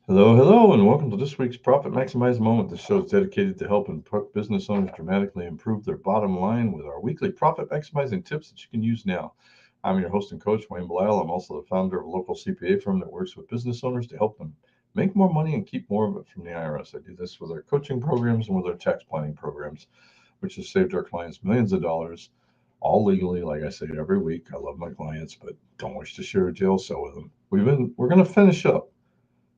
Hello, hello, and welcome to this week's Profit Maximize Moment. This show is dedicated to helping business owners dramatically improve their bottom line with our weekly profit maximizing tips that you can use now. I'm your host and coach, Wayne Belial. I'm also the founder of a local CPA firm that works with business owners to help them make more money and keep more of it from the IRS. I do this with our coaching programs and with our tax planning programs, which has saved our clients millions of dollars, all legally, like I say every week. I love my clients, but don't wish to share a jail cell with them. We're going to finish up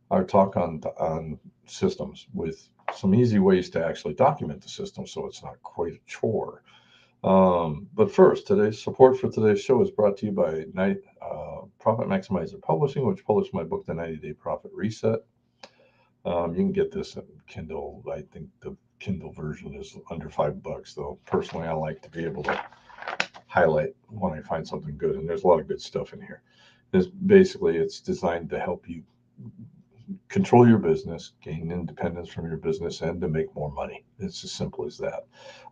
our talk on systems with some easy ways to actually document the system so it's not quite a chore. But first, today's support for today's show is brought to you by Profit Maximizer Publishing, which published my book, The 90-Day Profit Reset. You can get this in Kindle. I think the Kindle version is under $5, though. Personally, I like to be able to highlight when I find something good, and there's a lot of good stuff in here. It's designed to help you control your business, gain independence from your business, and to make more money. It's as simple as that.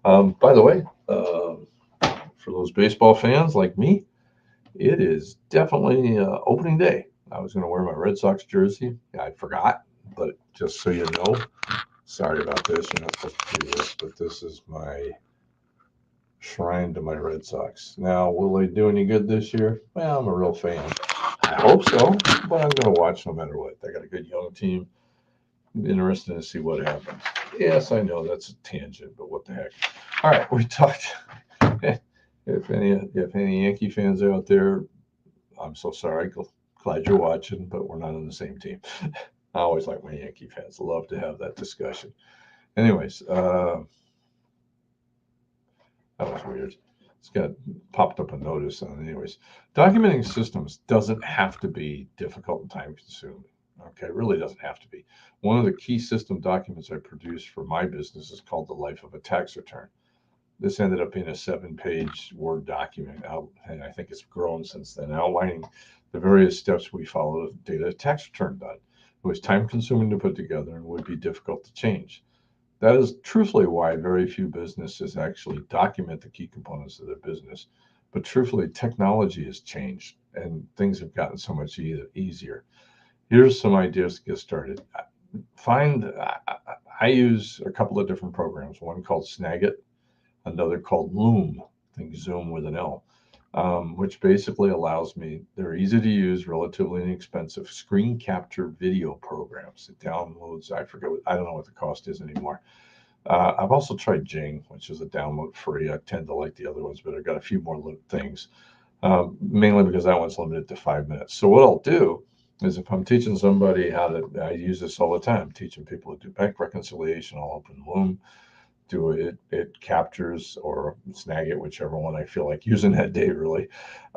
By the way, for those baseball fans like me, it is definitely opening day. I was going to wear my Red Sox jersey. I forgot, but just so you know, sorry about this. You're not supposed to do this, but this is my shrine to my Red Sox. Now, will they do any good this year? Well, I'm a real fan. I hope so, but I'm going to watch no matter what. They got a good young team. Interesting to see what happens. Yes, I know that's a tangent, but what the heck. All right, we talked. if any Yankee fans out there, I'm so sorry. Glad you're watching, but we're not on the same team. I always like my Yankee fans. Love to have that discussion. Anyways, that was weird. It's got popped up a notice on. Anyways, documenting systems doesn't have to be difficult and time consuming. Okay, it really doesn't have to be. One of the key system documents I produced for my business is called The Life of a Tax Return. This ended up being a 7-page Word document, and I think it's grown since then, outlining the various steps we follow to get a tax return done. It was time consuming to put together and would be difficult to change. That is truthfully why very few businesses actually document the key components of their business. But truthfully, technology has changed and things have gotten so much easier. Here's some ideas to get started. Find I use a couple of different programs. One called Snagit, another called Loom. I think Zoom with an L, which basically allows me. They're easy to use, relatively inexpensive screen capture video programs. It downloads. I don't know what the cost is anymore. I've also tried Jing, which is a download free. I tend to like the other ones, but I've got a few more things, mainly because that one's limited to 5 minutes. So what I'll do is if I'm teaching somebody I use this all the time, teaching people to do bank reconciliation, I'll open Loom, do it. It captures or snag it, whichever one I feel like using that day, really.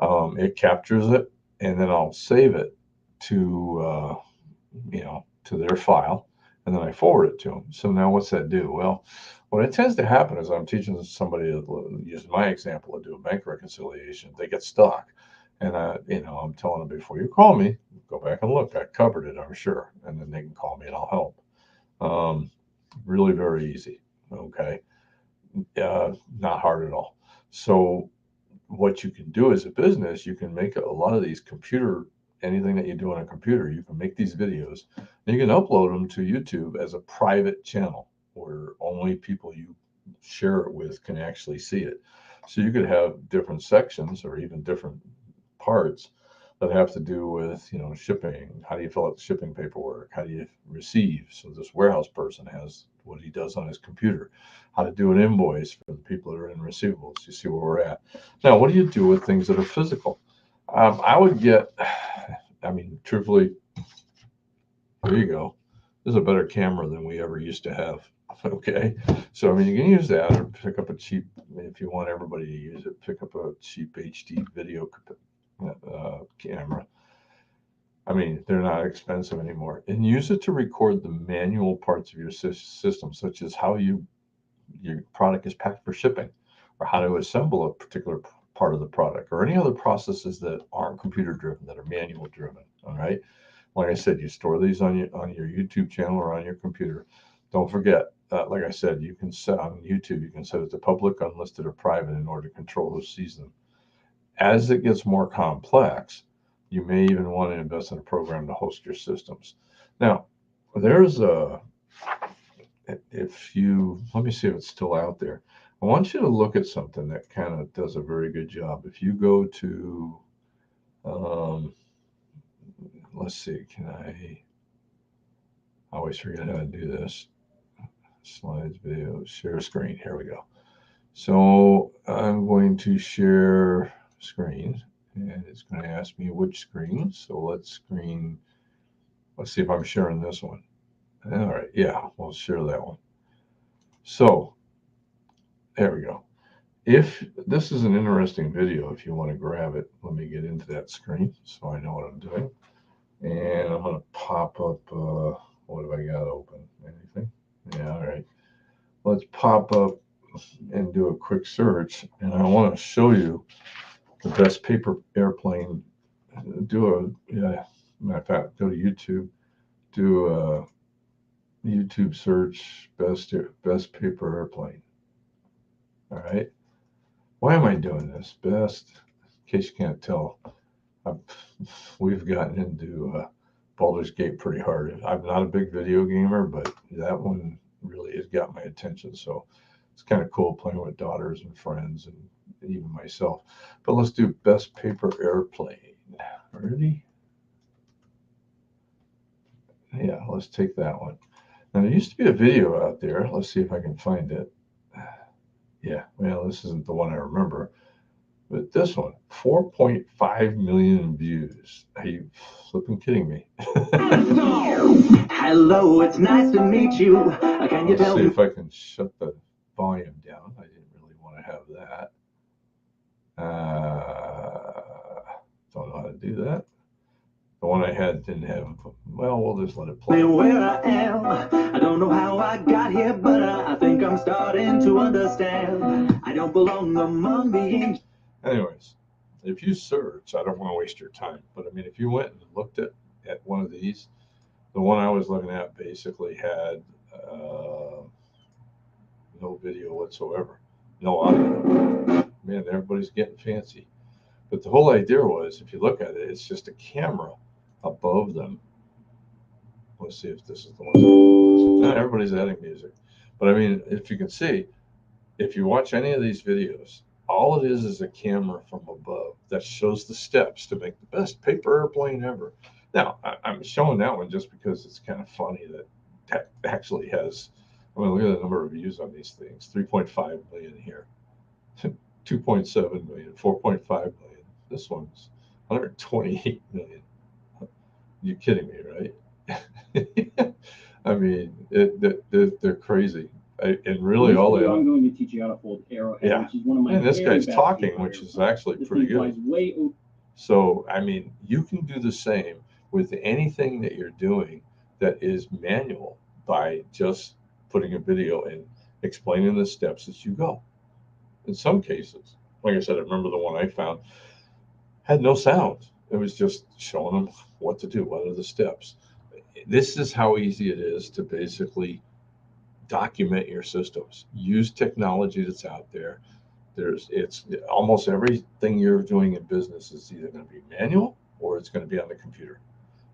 It captures it, and then I'll save it to their file, and then I forward it to them. So now what's that do? Well, what it tends to happen is I'm teaching somebody, using my example, to do a bank reconciliation. They get stuck. And I'm telling them, before you call me, go back and look. I covered it, I'm sure. And then they can call me and I'll help. Really very easy. Okay. Not hard at all. So what you can do as a business, you can make a lot of these anything that you do on a computer, you can make these videos and you can upload them to YouTube as a private channel where only people you share it with can actually see it. So you could have different sections or even different parts that have to do with, shipping. How do you fill out the shipping paperwork? How do you receive? So this warehouse person has what he does on his computer. How to do an invoice for the people that are in receivables. You see where we're at. Now, what do you do with things that are physical? I would get, truthfully, there you go. This is a better camera than we ever used to have. Okay. So, you can use that or pick up a cheap, if you want everybody to use it, pick up a cheap HD video camera. They're not expensive anymore. And use it to record the manual parts of your system, such as how your product is packed for shipping, or how to assemble a particular part of the product, or any other processes that aren't computer driven, that are manual driven. All right. Like I said, you store these on your YouTube channel or on your computer. Don't forget, like I said, you can set on YouTube, you can set it to public, unlisted, or private in order to control who sees them. As it gets more complex, you may even want to invest in a program to host your systems. Now, there's a, if you, let me see if it's still out there. I want you to look at something that kind of does a very good job. If you go to, um, let's see, I always forget how to do this. Slides, video, share screen. Here we go. So I'm going to share screen, and it's going to ask me which screen. So let's see if I'm sharing this one. All right, yeah, we'll share that one. So there we go. If this is an interesting video, if you want to grab it, let me get into that screen so I know what I'm doing. And I'm going to pop up, what have I got open? Anything? Yeah, all right. Let's pop up and do a quick search. And I want to show you the best paper airplane. Yeah, matter of fact, go to YouTube, do a YouTube search, best paper airplane. All right. Why am I doing this? Best, in case you can't tell, we've gotten into Baldur's Gate pretty hard. I'm not a big video gamer, but that one really has got my attention. So it's kind of cool playing with daughters and friends and even myself. But let's do best paper airplane. Ready? Yeah, let's take that one. Now, there used to be a video out there. Let's see if I can find it. Yeah, well, this isn't the one I remember. But this one, 4.5 million views. Are you flipping kidding me? Hello, it's nice to meet you. Can you Let's tell see me? if I can shut the volume down. I didn't really want to have that. Don't know how to do that. The one I had didn't have. Well, we'll just let it play. Where I am. I don't know how I got here, but I think I'm starting to understand. I don't belong among the angels. Anyways, if you search, I don't want to waste your time, but I mean, if you went and looked at one of these, the one I was looking at basically had no video whatsoever, no audio. Man, everybody's getting fancy. But the whole idea was, if you look at it, it's just a camera above them. Let's see if this is the one. Everybody's adding music. But I mean, if you can see, if you watch any of these videos, all it is a camera from above that shows the steps to make the best paper airplane ever. Now, I'm showing that one just because it's kind of funny that actually has, I mean, look at the number of views on these things, 3.5 million here, 2.7 million, 4.5 million. This one's 128 million. You kidding me, right? I mean, they're crazy. And really, all they are. I'm going to teach you how to fold arrowhead, Yeah. which is one of my And this very guy's best talking, paper which is airplanes. actually This pretty thing flies good. way over. So, I mean, you can do the same with anything that you're doing that is manual by just putting a video and explaining the steps as you go. In some cases, like I said, I remember the one I found had no sound. It was just showing them what to do, what are the steps. This is how easy it is to basically document your systems. Use technology that's out there. It's almost everything you're doing in business is either going to be manual or it's going to be on the computer.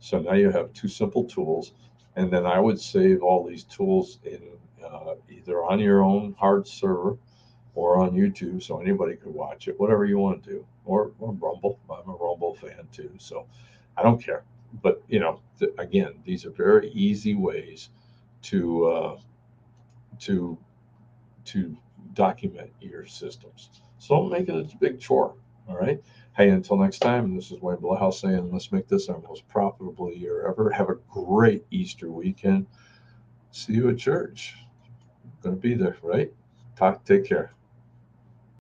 So now you have two simple tools, and then I would save all these tools in either on your own hard server or on YouTube, so anybody could watch it, whatever you want to do, or Rumble. I'm a Rumble fan too, so I don't care. But again, these are very easy ways to to to document your systems. So don't make it a big chore. All right. Hey, until next time, this is Wayne Bluehouse saying, let's make this our most profitable year ever. Have a great Easter weekend. See you at church. Going to be there, right? Take care.